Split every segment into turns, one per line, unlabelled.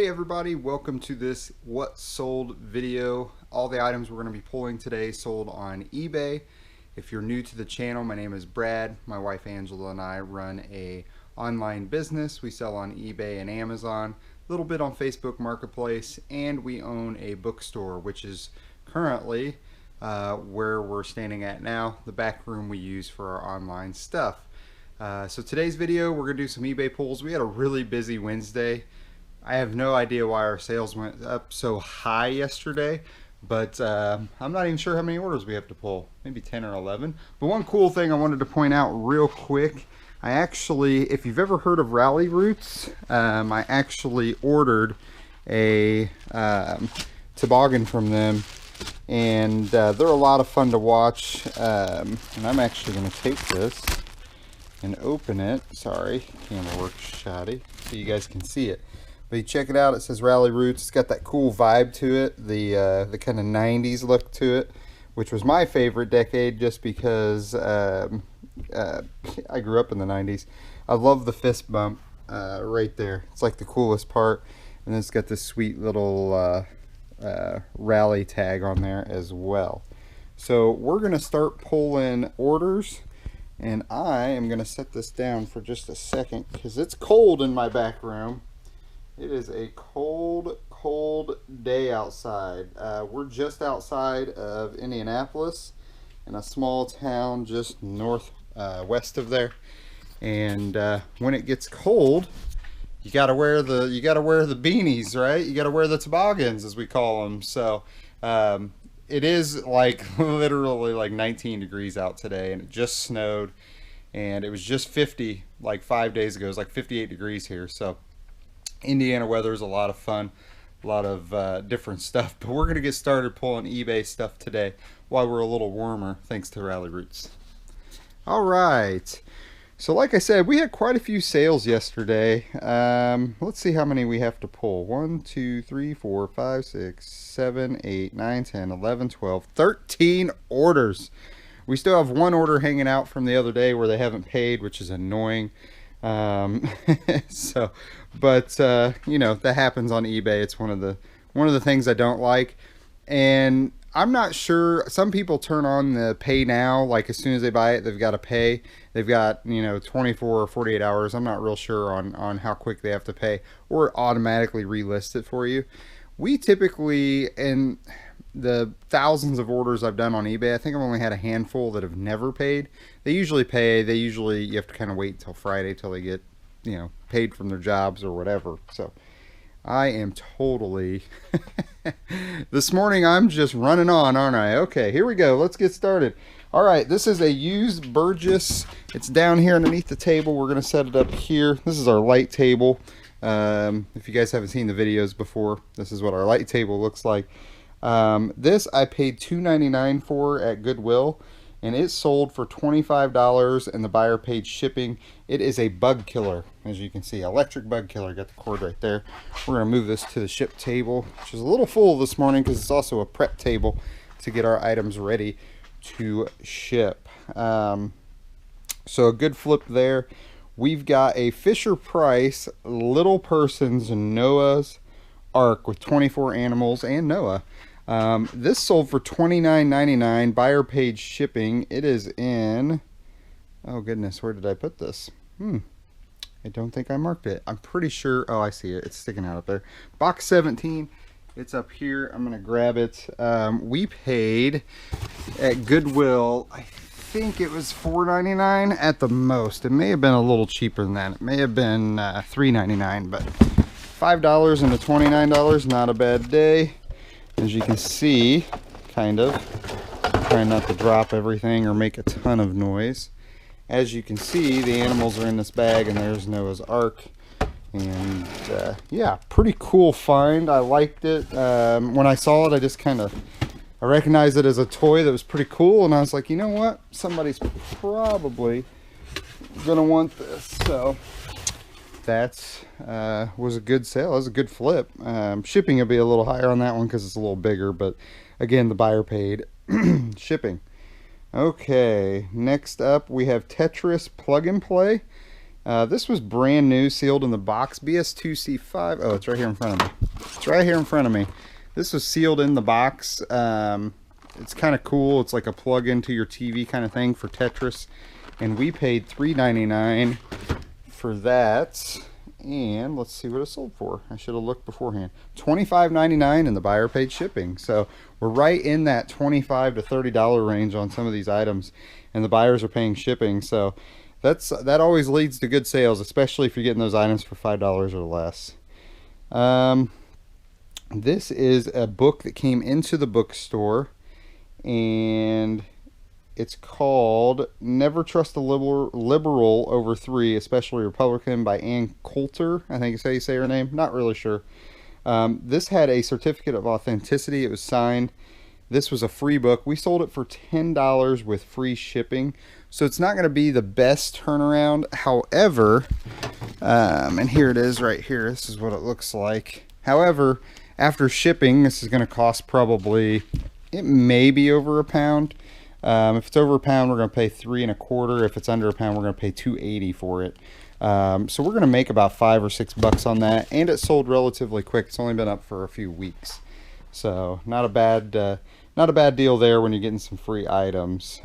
Hey everybody, welcome to this what sold video. All the items we're going to be pulling today sold on eBay. If you're new to the channel, my name is Brad. My wife Angela and I run a online business. We sell on eBay and Amazon, a little bit on Facebook Marketplace, and we own a bookstore, which is currently where we're standing at now, the back room we use for our online stuff. So today's video, we're going to do some eBay pulls. We had a really busy Wednesday. I have no idea why our sales went up so high yesterday, but I'm not even sure how many orders we have to pull, maybe 10 or 11. But one cool thing I wanted to point out real quick, I actually, if you've ever heard of Rally Roots, I actually ordered a toboggan from them, and they're a lot of fun to watch. And I'm actually going to take this and open it. Sorry, camera works shoddy, so you guys can see it. But you check it out, it says Rally Roots. It's got that cool vibe to it, the kind of 90s look to it, which was my favorite decade just because I grew up in the 90s. I love the fist bump right there. It's like the coolest part. And then it's got this sweet little rally tag on there as well. So we're going to start pulling orders. And I am going to set this down for just a second because it's cold in my back room. It is a cold, cold day outside. We're just outside of Indianapolis in a small town just west of there. And when it gets cold, you gotta wear the beanies, right? You gotta wear the toboggans, as we call them. So it is like literally like 19 degrees out today, and it just snowed, and it was just 50 like 5 days ago. It was like 58 degrees here. So Indiana weather is a lot of fun, a lot of different stuff, but we're going to get started pulling eBay stuff today while we're a little warmer, thanks to Rally Roots. All right, so like I said, we had quite a few sales yesterday. Let's see how many we have to pull. 1, 2, 3, 4, 5, 6, 7, 8, 9, 10, 11, 12, 13 orders. We still have one order hanging out from the other day where they haven't paid, which is annoying. So, but you know, that happens on eBay. It's one of the things I don't like, and I'm not sure. Some people turn on the pay now, like as soon as they buy it, they've got to pay. They've got, you know, 24 or 48 hours. I'm not real sure on how quick they have to pay, or it automatically relist it for you. We typically, in the thousands of orders I've done on eBay, I think I've only had a handful that have never paid. They usually pay. You have to kind of wait until Friday till they get, you know, paid from their jobs or whatever. So I am totally this morning I'm just running on, aren't I? Okay, here we go. Let's get started. All right, this is a used Burgess. It's down here underneath the table. We're going to set it up here. This is our light table. If you guys haven't seen the videos before, this is what our light table looks like. This I paid $2.99 for at Goodwill, and it sold for $25, and the buyer paid shipping. It is a bug killer, as you can see, electric bug killer. Got the cord right there. We're going to move this to the ship table, which is a little full this morning because it's also a prep table to get our items ready to ship. So a good flip there. We've got a Fisher-Price Little Persons Noah's Ark with 24 animals and Noah. This sold for $29.99. Buyer paid shipping. It is in, oh goodness, where did I put this? I don't think I marked it. I'm pretty sure, oh, I see it. It's sticking out up there. Box 17. It's up here. I'm going to grab it. We paid at Goodwill, I think it was $4.99 at the most. It may have been a little cheaper than that. It may have been $3.99, but $5 into $29, not a bad day. As you can see, kind of, trying not to drop everything or make a ton of noise. As you can see, the animals are in this bag, and there's Noah's Ark. And yeah, pretty cool find. I liked it. When I saw it, I just I recognized it as a toy that was pretty cool, and I was like, you know what? Somebody's probably gonna want this. So that was a good sale. That was a good flip. Shipping will be a little higher on that one because it's a little bigger, but again, the buyer paid shipping. Okay, next up we have Tetris Plug and Play. This was brand new, sealed in the box. BS2C5. Oh, it's right here in front of me. It's right here in front of me. This was sealed in the box. It's kind of cool. It's like a plug into your TV kind of thing for Tetris. And we paid $3.99 for that. And let's see what it sold for. I should have looked beforehand. $25.99, and the buyer paid shipping. So we're right in that $25 to $30 range on some of these items, and the buyers are paying shipping. So that always leads to good sales, especially if you're getting those items for $5 or less. This is a book that came into the bookstore, and it's called Never Trust a Liberal Over Three, Especially Republican, by Ann Coulter. I think is how you say her name. Not really sure. This had a certificate of authenticity. It was signed. This was a free book. We sold it for $10 with free shipping. So it's not going to be the best turnaround. However, and here it is right here. This is what it looks like. However, after shipping, this is going to cost probably, it may be over a pound. If it's over a pound, we're going to pay $3.25. If it's under a pound, we're going to pay $2.80 for it. So we're going to make about $5 or $6 on that, and it sold relatively quick. It's only been up for a few weeks, so not a bad deal there when you're getting some free items.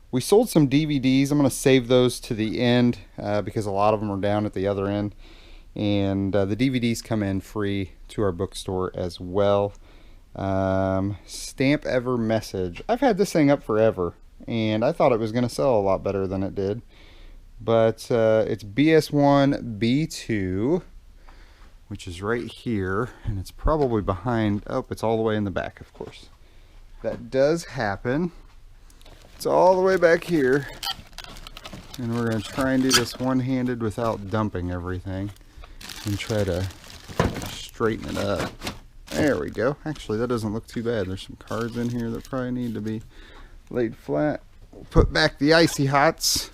We sold some DVDs. I'm going to save those to the end because a lot of them are down at the other end, and the DVDs come in free to our bookstore as well. Stamp Ever Message. I've had this thing up forever, and I thought it was going to sell a lot better than it did. But it's BS1B2, which is right here, and it's probably behind. Oh, it's all the way in the back, of course. That does happen. It's all the way back here, and we're going to try and do this one-handed without dumping everything and try to straighten it up. There we go. Actually, that doesn't look too bad. There's some cards in here that probably need to be laid flat. We'll put back the Icy Hots,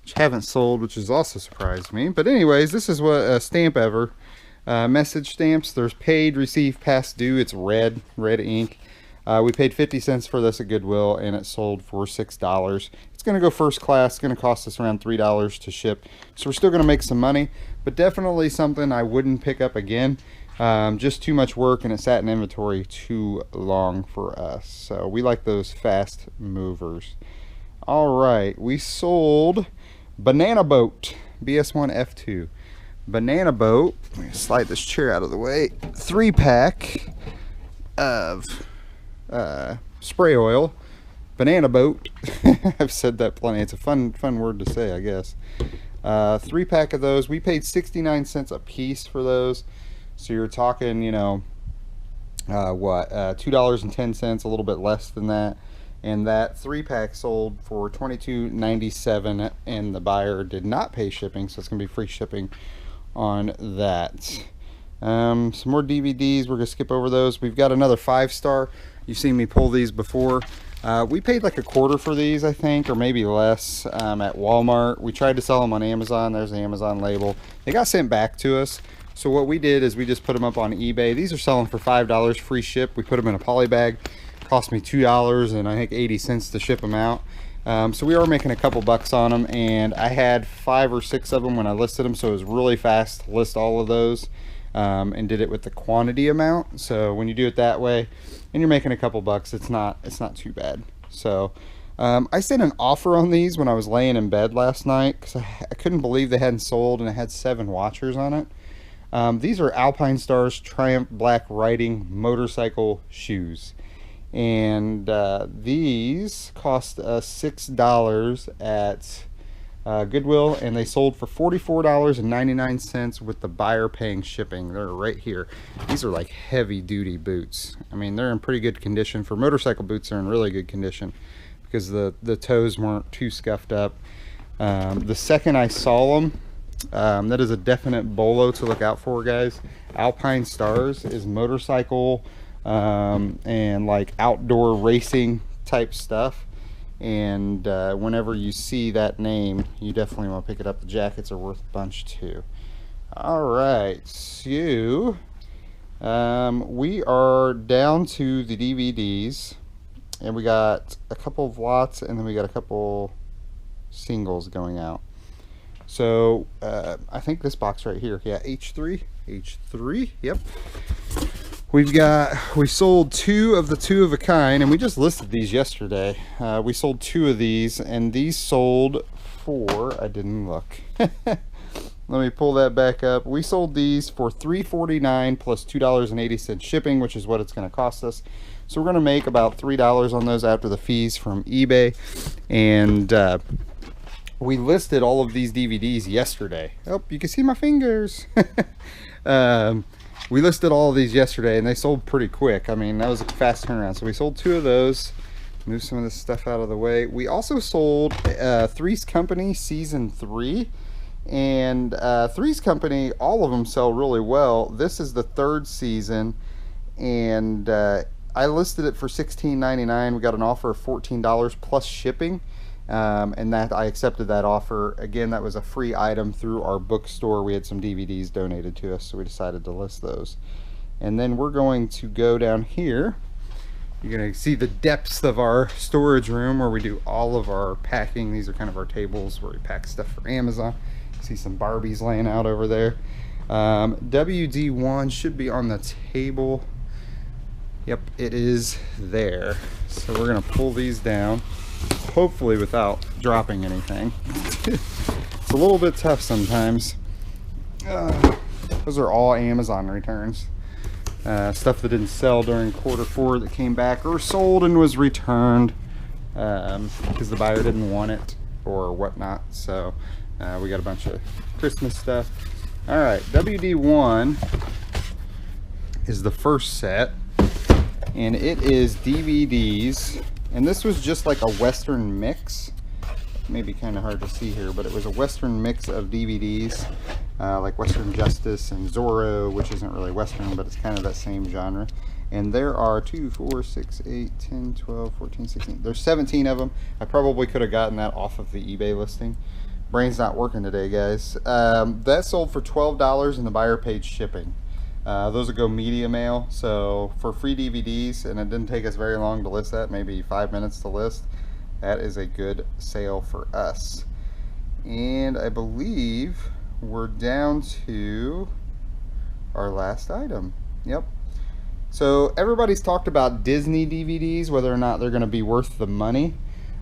which haven't sold, which has also surprised me. But anyways, this is what Stamp Ever. Message stamps. There's paid, received, past due. It's red ink. We paid 50 cents for this at Goodwill, and it sold for $6. It's going to go first class. It's going to cost us around $3 to ship. So we're still going to make some money, but definitely something I wouldn't pick up again. Just too much work, and it sat in inventory too long for us. So we like those fast movers. All right, we sold Banana Boat, BS1F2. Banana Boat, let me slide this chair out of the way. 3-pack of spray oil. Banana Boat. I've said that plenty. It's a fun word to say, I guess. 3-pack of those. We paid 69 cents a piece for those. So you're talking, you know, $2.10, a little bit less than that. And that 3-pack sold for $22.97, and the buyer did not pay shipping, so it's going to be free shipping on that. Some more DVDs. We're going to skip over those. We've got another 5-star. You've seen me pull these before. We paid like $0.25 for these, I think, or maybe less, at Walmart. We tried to sell them on Amazon. There's the Amazon label. They got sent back to us. So what we did is we just put them up on eBay. These are selling for $5 free ship. We put them in a poly bag. Cost me $2 and I think 80 cents to ship them out. So we are making a couple bucks on them, and I had 5 or 6 of them when I listed them, so it was really fast to list all of those, and did it with the quantity amount. So when you do it that way and you're making a couple bucks, it's not too bad. So I sent an offer on these when I was laying in bed last night because I couldn't believe they hadn't sold, and it had 7 watchers on it. These are Alpine Stars Triumph Black Riding motorcycle shoes, and these cost us $6 at Goodwill, and they sold for $44.99 with the buyer paying shipping. They're right here. These are like heavy duty boots. I mean, they're in pretty good condition. For motorcycle boots, they're in really good condition because the toes weren't too scuffed up. The second I saw them, that is a definite bolo to look out for, guys. Alpine Stars is motorcycle and like outdoor racing type stuff, and whenever you see that name, you definitely want to pick it up. The jackets are worth a bunch too. All right, so we are down to the DVDs, and we got a couple of lots, and then we got a couple singles going out. So I think this box right here, yeah, H3, yep. We sold two of the two of a kind, and we just listed these yesterday. We sold two of these, and these sold for, I didn't look. Let me pull that back up. We sold these for $3.49 plus $2.80 shipping, which is what it's going to cost us. So we're going to make about $3 on those after the fees from eBay. And we listed all of these DVDs yesterday. Oh, you can see my fingers. We listed all of these yesterday, and they sold pretty quick. I mean, that was a fast turnaround. So we sold two of those. Move some of this stuff out of the way. We also sold Three's Company Season 3. And Three's Company, all of them sell really well. This is the third season, and I listed it for $16.99. We got an offer of $14 plus shipping, and that I accepted that offer. Again, that was a free item through our bookstore. We had some DVDs donated to us, so we decided to list those. And then we're going to go down here. You're going to see the depths of our storage room where we do all of our packing. These are kind of our tables where we pack stuff for Amazon. See some Barbies laying out over there. WD1 should be on the table. Yep, it is there. So we're gonna pull these down, hopefully without dropping anything. It's a little bit tough sometimes. Those are all Amazon returns. Stuff that didn't sell during Q4 that came back or sold and was returned because the buyer didn't want it or whatnot. So we got a bunch of Christmas stuff. All right, WD1 is the first set, and it is DVDs, and this was just like a Western mix. Maybe kind of hard to see here, but it was a Western mix of DVDs, like Western Justice and Zorro, which isn't really Western, but it's kind of that same genre. And there are 2, 4, 6, 8, 10, 12, 14, 16. There's 17 of them. I probably could have gotten that off of the eBay listing. Brain's not working today, guys. That sold for $12 and the buyer paid shipping. Those would go media mail, so for free DVDs, and it didn't take us very long to list that, maybe 5 minutes to list. That is a good sale for us. And I believe we're down to our last item. Yep. So everybody's talked about Disney DVDs, whether or not they're going to be worth the money.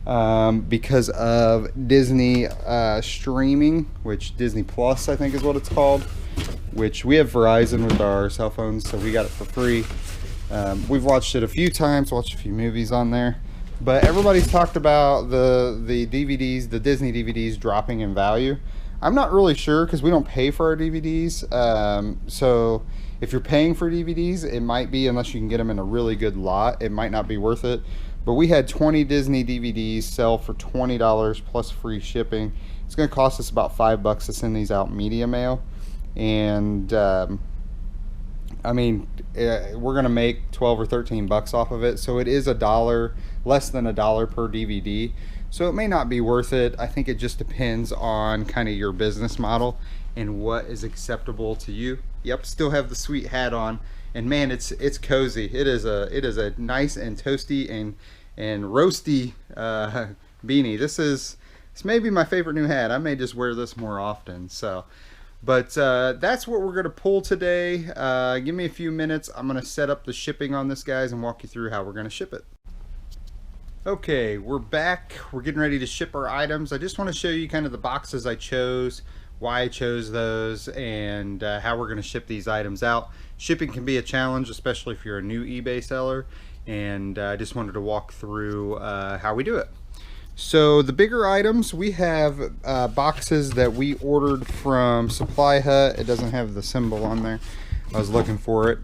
Because of Disney streaming, which Disney Plus I think is what it's called, which we have Verizon with our cell phones, so we got it for free. We've watched it a few times, watched a few movies on there, but everybody's talked about the DVDs, the Disney DVDs dropping in value. I'm not really sure because we don't pay for our DVDs, so if you're paying for DVDs, it might be, unless you can get them in a really good lot, it might not be worth it. But we had 20 Disney DVDs sell for $20 plus free shipping. It's going to cost us about $5 to send these out media mail. And I mean, we're going to make 12 or 13 bucks off of it. So it is $1, less than $1 per DVD. So it may not be worth it. I think it just depends on kind of your business model and what is acceptable to you. Yep, still have the sweet hat on. And man, it's cozy. It is a nice and toasty and roasty beanie. This may be my favorite new hat. I may just wear this more often. So, but that's what we're gonna pull today. Give me a few minutes. I'm gonna set up the shipping on this, guys, and walk you through how we're gonna ship it. Okay, we're back. We're getting ready to ship our items. I just want to show you kind of the boxes I chose, why I chose those, and how we're going to ship these items out. Shipping can be a challenge, especially if you're a new eBay seller, and I just wanted to walk through how we do it. So the bigger items, we have boxes that we ordered from Supply Hut. It doesn't have the symbol on there. I was looking for it.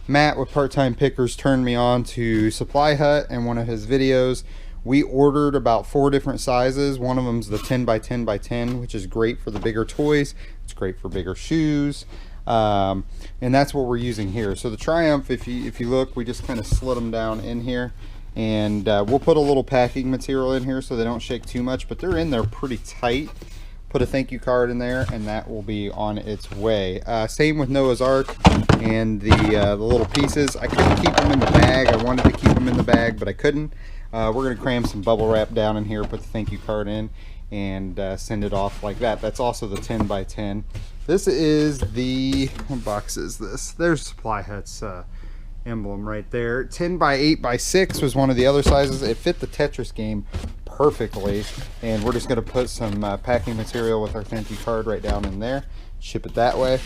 Matt with Part-Time Pickers turned me on to Supply Hut in one of his videos. We ordered about 4 different sizes. One of them's the 10 by 10 by 10, which is great for the bigger toys. It's great for bigger shoes. And that's what we're using here. So the Triumph, if you look, we just kind of slid them down in here. And we'll put a little packing material in here so they don't shake too much, but they're in there pretty tight. Put a thank you card in there, and that will be on its way. Same with Noah's Ark and the little pieces. I couldn't keep them in the bag. I wanted to keep them in the bag, but I couldn't. We're going to cram some bubble wrap down in here, put the thank you card in, and send it off like that. That's also the 10 by 10. This is the, what box is this? There's Supply Hut's emblem right there. 10 by 8 by 6 was one of the other sizes. It fit the Tetris game perfectly, and we're just going to put some packing material with our thank you card right down in there, ship it that way.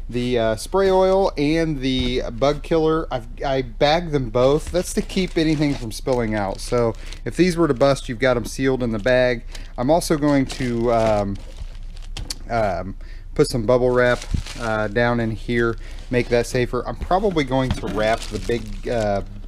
The spray oil and the bug killer, I bagged them both. That's to keep anything from spilling out. So if these were to bust, you've got them sealed in the bag. I'm also going to put some bubble wrap down in here, make that safer. I'm probably going to wrap the big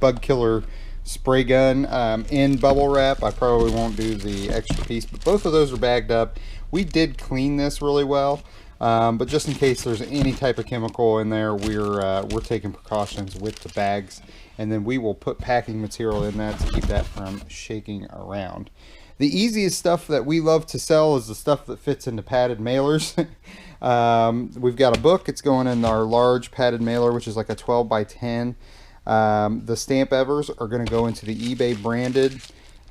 bug killer spray gun in bubble wrap. I probably won't do the extra piece, but both of those are bagged up. We did clean this really well. But just in case there's any type of chemical in there, we're taking precautions with the bags, and then we will put packing material in that to keep that from shaking around. The easiest stuff that we love to sell is the stuff that fits into padded mailers. We've got a book. It's going in our large padded mailer, which is like a 12 by 10. The stamp evers are going to go into the eBay branded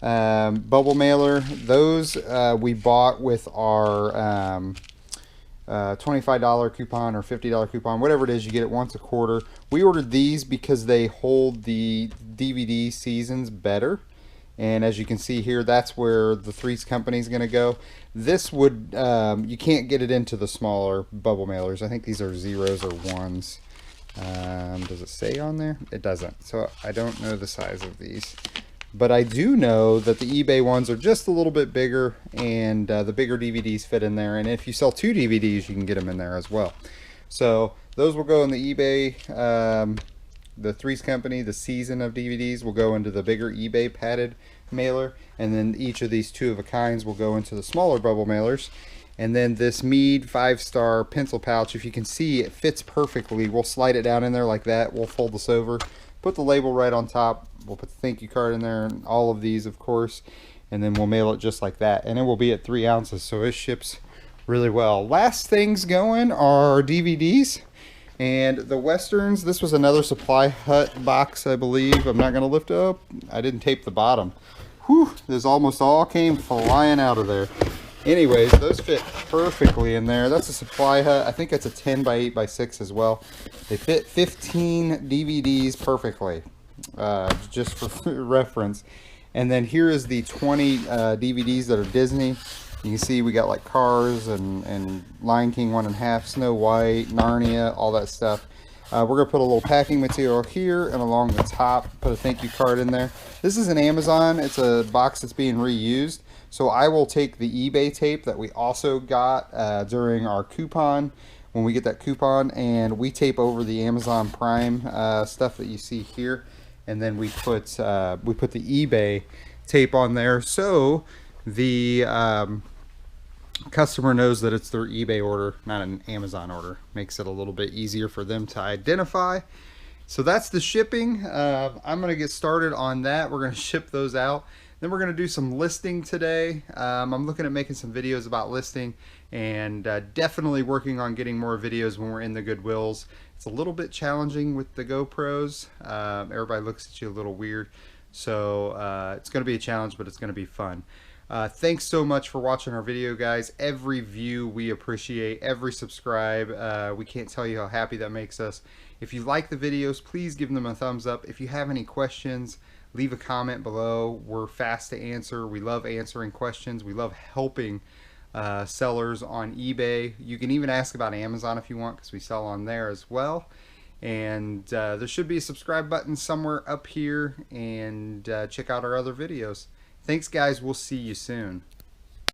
bubble mailer. Those we bought with our $25 coupon or $50 coupon, whatever it is, you get it once a quarter. We ordered these because they hold the DVD seasons better, and as you can see here, that's where the Threes company is going to go. This would you can't get it into the smaller bubble mailers. I think these are 0s or 1s. Does it say on there? It doesn't, so I don't know the size of these. But I do know that the eBay ones are just a little bit bigger, and the bigger DVDs fit in there. And if you sell 2 DVDs, you can get them in there as well. So those will go in the eBay, the Threes company. The season of DVDs will go into the bigger eBay padded mailer, and then each of these 2 of a kinds will go into the smaller bubble mailers. And then this Mead 5-star pencil pouch, if you can see, it fits perfectly. We'll slide it down in there like that. We'll fold this over, put the label right on top. We'll put the thank you card in there, and all of these, of course, and then we'll mail it just like that. And it will be at 3 ounces, so it ships really well. Last things going are DVDs and the Westerns. This was another Supply Hut box, I believe. I'm not going to lift up. I didn't tape the bottom. Whew, this almost all came flying out of there. Anyways, those fit perfectly in there. That's a Supply Hut. I think it's a 10 by 8 by 6 as well. They fit 15 DVDs perfectly. Just for reference. And then here is the 20 DVDs that are Disney. You can see we got like Cars and Lion King 1.5, Snow White, Narnia, all that stuff. We're going to put a little packing material here and along the top, put a thank you card in there. This is an Amazon. It's a box that's being reused. So I will take the eBay tape that we also got during our coupon, when we get that coupon, and we tape over the Amazon Prime stuff that you see here. And then we put the eBay tape on there, so the customer knows that it's their eBay order, not an Amazon order. Makes it a little bit easier for them to identify. So that's the shipping. I'm going to get started on that. We're going to ship those out. Then we're going to do some listing today. I'm looking at making some videos about listing, and definitely working on getting more videos when we're in the Goodwills. It's a little bit challenging with the GoPros. Everybody looks at you a little weird. So it's going to be a challenge, but it's going to be fun. Thanks so much for watching our video, guys. Every view we appreciate, every subscribe. We can't tell you how happy that makes us. If you like the videos, please give them a thumbs up. If you have any questions, leave a comment below. We're fast to answer. We love answering questions. We love helping sellers on eBay. You can even ask about Amazon if you want, because we sell on there as well. And there should be a subscribe button somewhere up here, and check out our other videos. Thanks, guys. We'll see you soon.